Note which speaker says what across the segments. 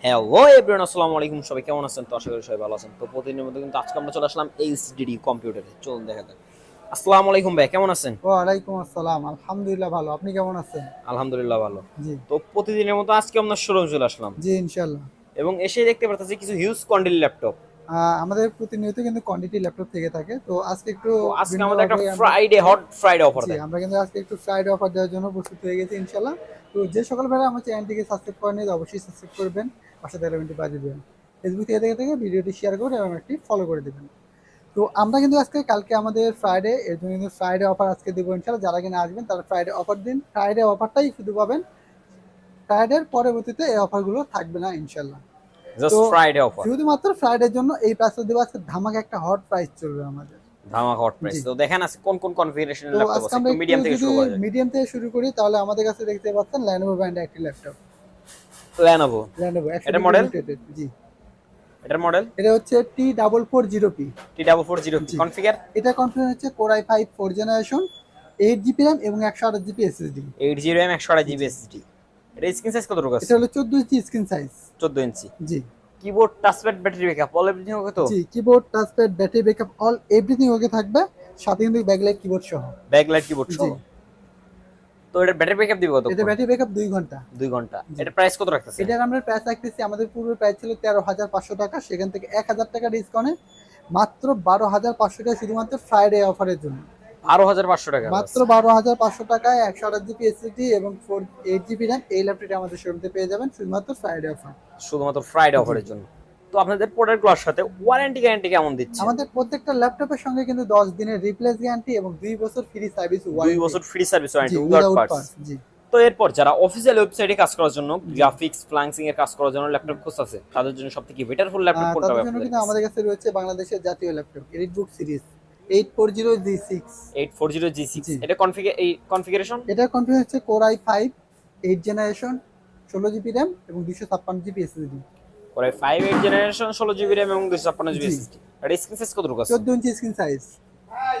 Speaker 1: Hello everyone, আসসালামু আলাইকুম। সবাই কেমন আছেন? তো আশা করি সবাই ভালো আছেন। তো প্রতিদিনের মতো কিন্তু আজকে আমরা চলে আসলাম এইচডিডি কম্পিউটারে। চলুন দেখা যাক। আসসালামু আলাইকুম ভাই, কেমন আছেন?
Speaker 2: ওয়ালাইকুম আসসালাম। আলহামদুলিল্লাহ ভালো। আপনি কেমন আছেন?
Speaker 1: আলহামদুলিল্লাহ ভালো।
Speaker 2: জি,
Speaker 1: তো প্রতিদিনের মতো আজকে আমরা শোরুমে চলে আসলাম
Speaker 2: জি ইনশাআল্লাহ।
Speaker 1: এবং এসে দেখতে পারতেছি কিছু হিউজ কন্ডিল ল্যাপটপ।
Speaker 2: আমাদের প্রতিনিয়ত কিন্তু কোয়ান্টিটি ল্যাপটপ থেকে থাকে। তো আজকে একটু
Speaker 1: তো আজকে আমাদের একটা
Speaker 2: ভিন্নভাবে আমরা
Speaker 1: ফ্রাইডে হট ফ্রাইডে অফার
Speaker 2: জি,
Speaker 1: দেয়।
Speaker 2: আমরা কিন্তু আজকে একটু ফ্রাইডে অফার দেওয়ার জন্য প্রস্তুত হয়ে গেছি ইনশাআল্লাহ। তো যে সকল ভাইরা আমার চ্যানেলটিকে সাবস্ক্রাইব করেনি অবশ্যই সাবস্ক্রাইব করবেন। পাশে থাকা বেলটি বাজিয়ে দিবেন। ফেসবুক থেকে দেখে থেকে ভিডিওটি শেয়ার করে এবং একটি ফলো করে দিবেন। তো আমরা কিন্তু আজকে কালকে আমাদের ফ্রাইডে এর জন্য কিন্তু ফ্রাইডে অফার আজকে দিব ইনশাআল্লাহ। যারা কিনা আসবেন তারা ফ্রাইডে অফার দিন। ফ্রাইডে অফারটাই শুধু পাবেন। ফ্রাইডের পরবর্তীতে এই অফারগুলো থাকবে না ইনশাআল্লাহ। তো
Speaker 1: জাস্ট ফ্রাইডে অফার।
Speaker 2: শুধুমাত্র ফ্রাইডের জন্য এই প্রাইসটা দেবো। আজকে ধামাকা একটা হট প্রাইস চলবে আমাদের।
Speaker 1: ধামাকা হট প্রাইস।
Speaker 2: জি।
Speaker 1: তো দেখেন আছে কোন কোন কনফিগারেশনের
Speaker 2: তো
Speaker 1: ল্যাপটপ
Speaker 2: আজকে
Speaker 1: আছে।
Speaker 2: আমরা
Speaker 1: একটু
Speaker 2: একটু
Speaker 1: মিডিয়াম থেকে
Speaker 2: যদি
Speaker 1: শুরু করা যাক।
Speaker 2: মিডিয়াম থেকে শুরু করি তাহলে আমাদের কাছে দেখতে পাচ্ছেন Lenovo ব্র্যান্ডের একটি ল্যাপটপ।
Speaker 1: Lenovo।
Speaker 2: Lenovo
Speaker 1: এটা
Speaker 2: 120
Speaker 1: মডেল?
Speaker 2: লিমিটেড। জি।
Speaker 1: এটার মডেল
Speaker 2: এটা হচ্ছে T440P।
Speaker 1: T440P।
Speaker 2: জি।
Speaker 1: কনফিগার
Speaker 2: এটা কনফিগার হচ্ছে Core i5 4 generation, 8 GB RAM এবং 128 GB SSD।
Speaker 1: 8 GB RAM 128 GB
Speaker 2: জি।
Speaker 1: SSD। এটা স্ক্রিন সাইজ কতটুকু
Speaker 2: এটা
Speaker 1: আছে?
Speaker 2: হলো 14 ইঞ্চি স্ক্রিন সাইজ।
Speaker 1: 14 ইঞ্চি।
Speaker 2: জি।
Speaker 1: Keyboard, touchpad, battery backup all everything okay তো?
Speaker 2: জি, keyboard, touchpad, battery backup all everything okay থাকবে। সাথে কিন্তু ব্যাকলাইট কিবোর্ড সহ।
Speaker 1: ব্যাকলাইট কিবোর্ড সহ।
Speaker 2: জি।
Speaker 1: তো এটা ব্যাটারি ব্যাকআপ দিবে
Speaker 2: এটা
Speaker 1: কতক্ষণ?
Speaker 2: ব্যাটারি ব্যাকআপ 2 ঘন্টা।
Speaker 1: 2 ঘন্টা।
Speaker 2: জি।
Speaker 1: এটা প্রাইস কত রাখতেছেন?
Speaker 2: এটার আমরা প্রাইস রাখতেছি, আমাদের পূর্বের প্রাইস ছিল 13,500 টাকা, সেখান থেকে 1,000 টাকা ডিসকাউন্টে মাত্র 12,500 টাকা শুধুমাত্র ফ্রাইডে অফারের জন্য।
Speaker 1: 12,500 টাকা বাস।
Speaker 2: মাত্র 12,500 টাকায় 128 জিবি এসএসডি এবং 8 জিবি র্যাম এই ল্যাপটপটি আমাদের শোরুমে পেয়ে যাবেন শুধুমাত্র ফ্রাইডে অফার।
Speaker 1: শুধুমাত্র ফ্রাইডে
Speaker 2: জি।
Speaker 1: অফারের জন্য। তো আপনাদের প্রোডাক্টগুলোর সাথে ওয়ারেন্টি গ্যারান্টি কেমন দিচ্ছে?
Speaker 2: আমাদের প্রত্যেকটা ল্যাপটপের সঙ্গে কিন্তু 10 দিনের রিপ্লেস গ্যারান্টি এবং 2 বছর ফ্রি সার্ভিস
Speaker 1: 2
Speaker 2: ওয়ারেন্টি।
Speaker 1: বছর ফ্রি সার্ভিস
Speaker 2: জি,
Speaker 1: warranty without
Speaker 2: without
Speaker 1: parts.
Speaker 2: Parts. জি।
Speaker 1: তো এরপর যারা অফিসিয়াল ওয়েবসাইটে কাজ করার জন্য
Speaker 2: জি।
Speaker 1: গ্রাফিক্স, ফ্লাংসিং এর কাজ করার জন্য ল্যাপটপ খুঁজতেছে, তাদের জন্য সবথেকে বেটারফুল ল্যাপটপ কোনটা হবে
Speaker 2: তাদের জন্য
Speaker 1: আপনাদের
Speaker 2: কিন্তু
Speaker 1: কাছে?
Speaker 2: আমাদের কাছে রয়েছে বাংলাদেশের জাতীয় laptop EliteBook series 840G6।
Speaker 1: 840G6।
Speaker 2: জি।
Speaker 1: এটা কনফিগারেশন?
Speaker 2: এটার কনফিগার হচ্ছে Core i5 8 generation, 16 GB RAM এবং 256 জিবি এসএসডি।
Speaker 1: করে 5 8 জেনারেশন 16 জিবি RAM এবং 256 জিবি
Speaker 2: জি।
Speaker 1: SSD। এটা স্ক্রিন সাইজ কতটুকু আছে?
Speaker 2: 14 inch screen size.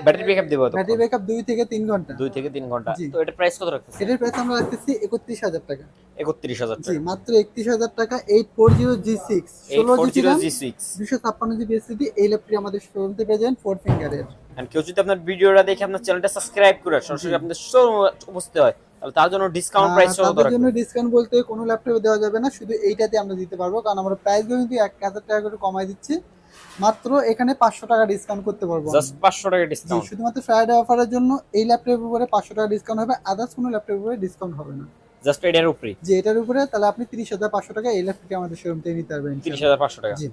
Speaker 1: Battery backup দিবে
Speaker 2: ব্যাটারি
Speaker 1: কতক্ষণ?
Speaker 2: ব্যাকআপ 2 থেকে 3 ঘন্টা।
Speaker 1: 2 থেকে 3 ঘন্টা।
Speaker 2: জি।
Speaker 1: তো এটা প্রাইস কত রাখতেছেন?
Speaker 2: এটার প্রাইস আমরা রাখতেছি 31,000 টাকা।
Speaker 1: 31,000
Speaker 2: জি,
Speaker 1: টাকা।
Speaker 2: মাত্র 31,000 টাকা 840G6, 16 GB RAM,
Speaker 1: 840G6।
Speaker 2: 256 GB SSD এই ল্যাপটপটি আমাদের শোরুমে পেয়ে যাবেন 4 ফিঙ্গারের।
Speaker 1: এন্ড কেউ যদি আপনার ভিডিওটা দেখে আপনার চ্যানেলটা সাবস্ক্রাইব করে
Speaker 2: জি।
Speaker 1: সরাসরি আপনাদের শোরুমে উপস্থিত হয়, তাহলে তার জন্য ডিসকাউন্ট প্রাইস কত
Speaker 2: তাদের জন্য
Speaker 1: রাখবেন?
Speaker 2: ডিসকাউন্ট বলতে কোনো ল্যাপটপে দেওয়া যাবে না, শুধু এইটাতে আমরা দিতে পারবো, কারণ আমরা প্রাইসগুলো কিন্তু 1,000 টাকা করে কমাই দিচ্ছি। মাত্র এখানে 500 টাকা ডিসকাউন্ট করতে পারবো
Speaker 1: জাস্ট
Speaker 2: আমরা।
Speaker 1: 500 টাকা
Speaker 2: জি,
Speaker 1: ডিসকাউন্ট।
Speaker 2: শুধুমাত্র ফ্রাইডে অফারের জন্য এই ল্যাপটপের উপরে 500 টাকা ডিসকাউন্ট হবে, আদার্স কোনো ল্যাপটপের উপরে ডিসকাউন্ট হবে না।
Speaker 1: জাস্ট এটার উপরে
Speaker 2: জি, এটার উপরে তাহলে আপনি 30,500 টাকা এই ল্যাপটপটি আমাদের শোরুম থেকে নিতে পারবেন ইনশাআল্লাহ।
Speaker 1: 30,500 টাকা।
Speaker 2: জি।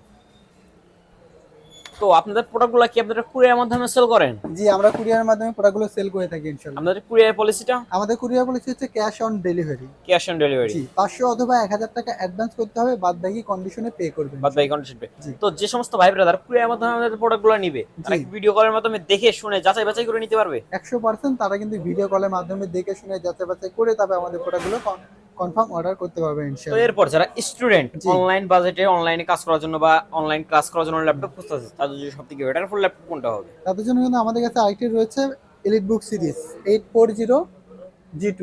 Speaker 1: তো আপনাদের প্রোডাক্টগুলো কি আপনারা কুরিয়ার মাধ্যমে সেল করেন?
Speaker 2: জি, আমরা কুরিয়ারের মাধ্যমে প্রোডাক্টগুলো সেল করে থাকি ইনশাআল্লাহ।
Speaker 1: আপনাদের কুরিয়ার পলিসিটা?
Speaker 2: আমাদের কুরিয়ার পলিসি হচ্ছে cash on delivery.
Speaker 1: Cash on delivery.
Speaker 2: জি, 500 অথবা 1,000 টাকা অ্যাডভান্স করতে হবে, বাদ বাকি কন্ডিশনে পে করবেন
Speaker 1: বাদ বাকি
Speaker 2: ইনশাআল্লাহ।
Speaker 1: কন্ডিশন পে।
Speaker 2: জি।
Speaker 1: তো যে সমস্ত ভাই ব্রাদার কুরিয়ার মাধ্যমে আমাদের প্রোডাক্টগুলো নিবে, তারা
Speaker 2: জি।
Speaker 1: কি ভিডিও কলের মাধ্যমে দেখে শুনে যাচাই বাছাই করে নিতে পারবে?
Speaker 2: 100% তারা কিন্তু ভিডিও কলের মাধ্যমে দেখে শুনে যাচাই বাছাই করে তবে আমাদের প্রোডাক্টগুলো কনফার্ম অর্ডার করতে পারবে
Speaker 1: তো
Speaker 2: ইনশাআল্লাহ।
Speaker 1: এরপর যারা স্টুডেন্ট
Speaker 2: জি।
Speaker 1: অনলাইন বাজেটে অনলাইনে কাজ করার জন্য বা অনলাইন ক্লাস করার জন্য ল্যাপটপ খুঁজতেছে, তাদের জন্য সবথেকে বেটারফুল ল্যাপটপ কোনটা হবে?
Speaker 2: তাদের জন্য কিন্তু আমাদের কাছে আরেকটি রয়েছে এলিটবুক সিরিজ 840G2।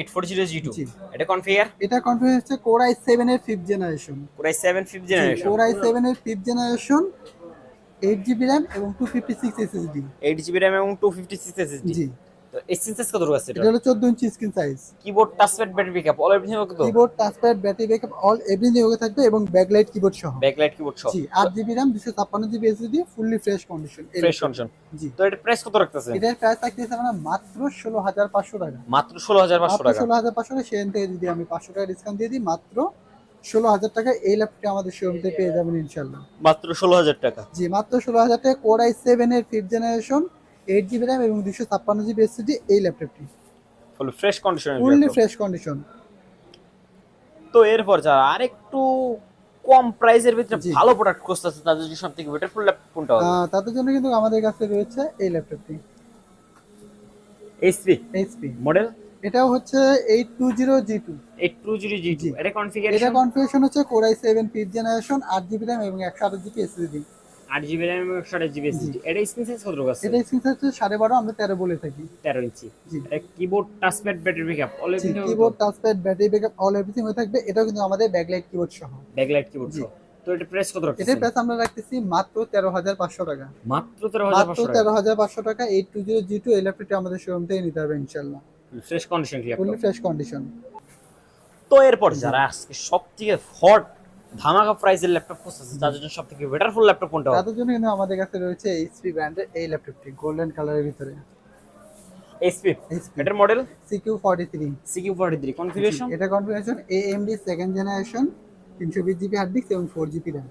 Speaker 1: 840G2।
Speaker 2: জি।
Speaker 1: এটা কনফিগার?
Speaker 2: এটা কনফিগার হচ্ছে Core i7 এর 5th জেনারেশন।
Speaker 1: পুরাই 7 5th
Speaker 2: জি,
Speaker 1: জেনারেশন।
Speaker 2: Core i7 এর 5th জেনারেশন, 8 জিবি র্যাম এবং 256 এসএসডি।
Speaker 1: 8 জিবি RAM এবং 256 SSD।
Speaker 2: জি।
Speaker 1: তো স্ক্রিন সাইজ কত আছে এটা?
Speaker 2: এটা হলো 14 inch screen size.
Speaker 1: Keyboard, touchpad, battery backup all everything okay তো?
Speaker 2: Keyboard, touchpad, battery backup all everything okay থাকবে এবং ব্যাকলাইট কিবোর্ড সহ।
Speaker 1: ব্যাকলাইট কিবোর্ড সহ।
Speaker 2: জি, 8 GB RAM, 256 GB SSD, fully fresh condition.
Speaker 1: Fresh condition.
Speaker 2: জি।
Speaker 1: তো এটা প্রাইস কত রাখতেছেন?
Speaker 2: এটার প্রাইস থাকতেছে আমরা মাত্র 16,500 টাকা।
Speaker 1: মাত্র 16,500
Speaker 2: মাত্র
Speaker 1: টাকা।
Speaker 2: 16,500 টাকা, সেখান থেকে যদি আমি 500 টাকা ডিসকাউন্ট দিয়ে দিই মাত্র 16,000 টাকা এই ল্যাপটপটি আমাদের শোরুম থেকে পেয়ে যাবেন ইনশাআল্লাহ।
Speaker 1: মাত্র 16,000 টাকা।
Speaker 2: জি, মাত্র 16,000 টাকা Core i7 এর 5th জেনারেশন, 8 জিবি র্যাম এবং 256 জিবি এসএসডি এই ল্যাপটপটি
Speaker 1: ফুল ফ্রেশ কন্ডিশনের
Speaker 2: ফুললি
Speaker 1: ল্যাপটপ।
Speaker 2: Fresh condition.
Speaker 1: তো এরপর যারা আরেকটু কম প্রাইসের ভিতরে
Speaker 2: জি।
Speaker 1: ভালো প্রোডাক্ট খুঁজতেছে, তাদের জন্য সবথেকে বেটারফুল ল্যাপটপ কোনটা হবে?
Speaker 2: তাদের জন্য কিন্তু আমাদের কাছে রয়েছে এই ল্যাপটপটি
Speaker 1: এইচপি।
Speaker 2: এইচপি।
Speaker 1: মডেল
Speaker 2: এটাও হচ্ছে 820G2।
Speaker 1: 820G2।
Speaker 2: জি।
Speaker 1: এটা
Speaker 2: এটা
Speaker 1: কনফিগারেশন?
Speaker 2: কনফিগারেশন হচ্ছে Core i7 5th generation, 8 GB RAM এবং 128 জিবি এসএসডি।
Speaker 1: 8 জিবি র্যাম এবং 128 জিবি এসএসডি। এটা স্ক্রিন সাইজ কত আছে?
Speaker 2: এটা স্ক্রিন সাইজ হচ্ছে 12.5, আমরা 13 বলে থাকি।
Speaker 1: 13 ইঞ্চি।
Speaker 2: জি
Speaker 1: এটা keyboard, touchpad, battery backup all
Speaker 2: জি,
Speaker 1: everything.
Speaker 2: Keyboard, touchpad, battery backup all everything হয়ে থাকবে। এটাও কিন্তু আমাদের ব্যাকলাইট কিবোর্ড সহ।
Speaker 1: ব্যাকলাইট কিবোর্ড
Speaker 2: জি।
Speaker 1: সহ। তো এটা প্রাইস কত
Speaker 2: এটার
Speaker 1: রাখতেছেন?
Speaker 2: প্রাইস আমরা রাখতেছি মাত্র 13,500 টাকা।
Speaker 1: মাত্র
Speaker 2: মাত্র
Speaker 1: 13,500 টাকা।
Speaker 2: 13,500 টাকা। 8200G2 এই ল্যাপটপটি আমাদের শোরুম থেকে নিতে হবে ইনশাআল্লাহ।
Speaker 1: ফ্রেশ কন্ডিশন কি
Speaker 2: ফুললি
Speaker 1: ল্যাপটপ।
Speaker 2: Fresh condition.
Speaker 1: তো এরপর
Speaker 2: জি।
Speaker 1: যারা আজকে সবথেকে হট ধামাকা প্রাইসের ল্যাপটপ খুঁজতেছে তাদের জন্য সবথেকে বেটারফুল ল্যাপটপ কোনটা হবে?
Speaker 2: তাদের জন্য কিন্তু আমাদের কাছে রয়েছে এইচপি ব্র্যান্ডের এই ল্যাপটপটি, গোল্ডেন কালারের ভিতরে।
Speaker 1: এইচপি।
Speaker 2: এইচপি
Speaker 1: এটার মডেল
Speaker 2: CQ43।
Speaker 1: CQ43 configuration.
Speaker 2: এটা configuration AMD second generation, 320GB hard disk এবং 4GB RAM।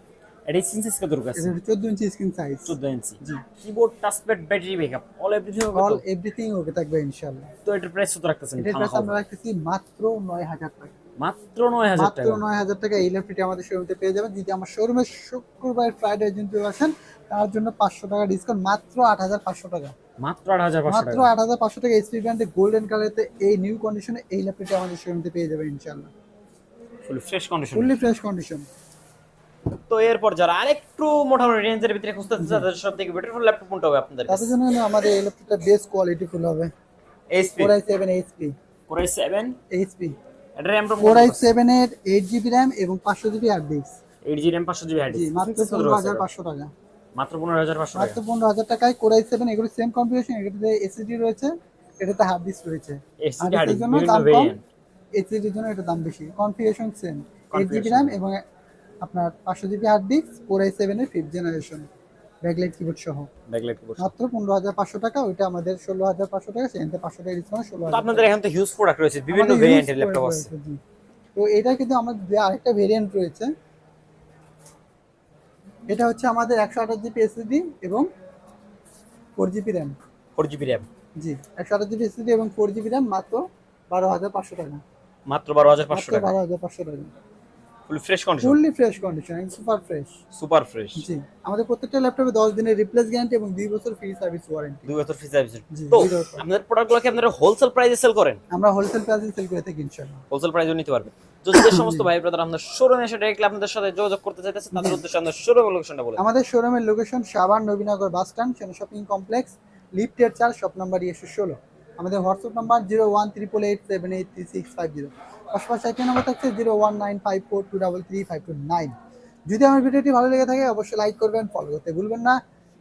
Speaker 1: এটা স্ক্রিন সাইজ কত আছে?
Speaker 2: এটা 14 ইঞ্চি স্ক্রিন সাইজ।
Speaker 1: 14 ইঞ্চি।
Speaker 2: জি।
Speaker 1: Keyboard, touchpad, battery backup all everything হবে
Speaker 2: অল
Speaker 1: তো?
Speaker 2: এভরিথিং ওকে থাকবে ইনশাআল্লাহ।
Speaker 1: তো এটার প্রাইস কত রাখতেছেন?
Speaker 2: এটার প্রাইস
Speaker 1: ধামাকা
Speaker 2: আমরা
Speaker 1: offer।
Speaker 2: রাখতেছি মাত্র 9,000 টাকা।
Speaker 1: মাত্র 9000
Speaker 2: মাত্র
Speaker 1: টাকা।
Speaker 2: 9,000 টাকা এই ল্যাপটপটি আমাদের শোরুমে পেয়ে যাবেন। যদি আমার শোরুমে শুক্রবার ফ্রাইডে যদি আসেন তার জন্য 500 টাকা ডিসকাউন্ট, মাত্র 8,500 টাকা।
Speaker 1: মাত্র 8500
Speaker 2: মাত্র
Speaker 1: টাকা।
Speaker 2: 8,500 টাকা এইচপি ব্র্যান্ডের গোল্ডেন কালারেতে এই নিউ কন্ডিশনে এই ল্যাপটপটি আমাদের শোরুমে পেয়ে যাবেন ইনশাআল্লাহ।
Speaker 1: ফুল fresh condition.
Speaker 2: Fully fresh condition.
Speaker 1: তো এরপর যারা আরেকটু মোটামুটি রেঞ্জের ভিতরে খুঁজতেছে তাদের সবথেকে বেটারফুল ল্যাপটপ কোনটা হবে আপনাদের
Speaker 2: তাদের
Speaker 1: কাছে?
Speaker 2: জন্য কিন্তু আমাদের এই ল্যাপটপটা বেস্ট কোয়ালিটি ফুল হবে।
Speaker 1: HP
Speaker 2: Core i7 HP।
Speaker 1: Core i7।
Speaker 2: HP
Speaker 1: এটা RAM রম
Speaker 2: Core i7 এর 8GB RAM এবং 500GB hard disk.
Speaker 1: 8GB RAM 500GB hard
Speaker 2: জি,
Speaker 1: ডিস্ক।
Speaker 2: মাত্র 15,500 টাকা।
Speaker 1: মাত্র 15500
Speaker 2: মাত্র
Speaker 1: টাকা।
Speaker 2: 15,000 টাকায় Core i7, এগুলো সেম কনফিগারেশন। এটাতে এসএসডি রয়েছে, এটাতে হার্ড ডিস্ক রয়েছে।
Speaker 1: SSD
Speaker 2: হার্ড
Speaker 1: হার্ড
Speaker 2: ডিস্কের
Speaker 1: ডিস্ক
Speaker 2: জন্য
Speaker 1: বিভিন্ন
Speaker 2: দাম কম,
Speaker 1: ভেরিয়েন্ট।
Speaker 2: এসএসডির জন্য এটা দাম বেশি। Configuration same, 8GB
Speaker 1: Configuration
Speaker 2: RAM এবং আপনার 500GB hard disk, Core i7 এর 5th জেনারেশন, ব্যাকলাইট কিবোর্ড সহ।
Speaker 1: Backlight keyboard.
Speaker 2: মাত্র 15,500 টাকা। ওইটা আমাদের 16,500 টাকা, সেখানে 500 টাকা ডিসকাউন্ট,
Speaker 1: তো
Speaker 2: 16,000
Speaker 1: আপনাদের এখানে তো হিউজ প্রোডাক্ট রয়েছে, বিভিন্ন
Speaker 2: আমাদের
Speaker 1: ভেরিয়েন্টের
Speaker 2: use
Speaker 1: ল্যাপটপ
Speaker 2: করে
Speaker 1: আছে।
Speaker 2: রয়েছে, জি। তো এটা কিন্তু আমাদের আরেকটা ভেরিয়েন্ট রয়েছে। এটা হচ্ছে আমাদের 128GB এসএসডি এবং 4GB RAM।
Speaker 1: 4GB RAM।
Speaker 2: জি, 128GB এসএসডি এবং 4GB RAM, মাত্র 12,500 টাকা।
Speaker 1: মাত্র 12500
Speaker 2: মাত্র
Speaker 1: টাকা।
Speaker 2: 12,500 টাকা।
Speaker 1: Full fresh condition.
Speaker 2: Fully fresh condition, super fresh.
Speaker 1: Super fresh.
Speaker 2: জি, আমাদের প্রত্যেকটা ল্যাপটপে 10 দিনের রিপ্লেস গ্যারান্টি এবং 2 বছর ফ্রি সার্ভিস ওয়ারেন্টি।
Speaker 1: 2 বছর ফ্রি সার্ভিস।
Speaker 2: জি,
Speaker 1: তো
Speaker 2: 2 বছর।
Speaker 1: আপনাদের প্রোডাক্টগুলো কি আপনারা হোলসেল প্রাইসে সেল করেন?
Speaker 2: আমরা হোলসেল প্রাইসে সেল করে থাকি ইনশাআল্লাহ।
Speaker 1: হোলসেল প্রাইসেও নিতে পারবেন। তো যে সমস্ত ভাই ব্রাদার আপনাদের শোরুমে এসে ডাইরেক্টলি আপনাদের সাথে যোগাযোগ করতে চাইতেছে তাদের উদ্দেশ্যে আপনাদের শোরুমের লোকেশনটা বলে দিন।
Speaker 2: আমাদের শোরুমের location Savar Nabinagar bus stand, সেনা শপিং কমপ্লেক্স, লিফটের 4, শপ নাম্বার 16। আমাদের হোয়াটসঅ্যাপ নাম্বার 01388783650। পাশাপাশি একটা নাম্বার থাকছে 01954233529। যদি আমার ভিডিওটি ভালো লেগে থাকে অবশ্যই লাইক করবেন, ফলো করতে ভুলবেন না।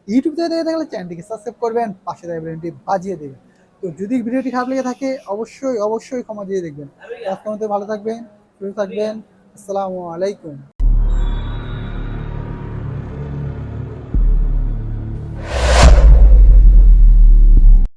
Speaker 2: ইউটিউব থেকে দেখে থাকলে চ্যানেলটিকে সাবস্ক্রাইব করবেন, পাশে থাকা বেলটি বাজিয়ে দেবেন। তো যদি ভিডিওটি খারাপ লেগে থাকে অবশ্যই ক্ষমা দিয়ে দেখবেন। আজকের মতো ভালো থাকবেন, সুস্থ থাকবেন। আসসালামু আলাইকুম।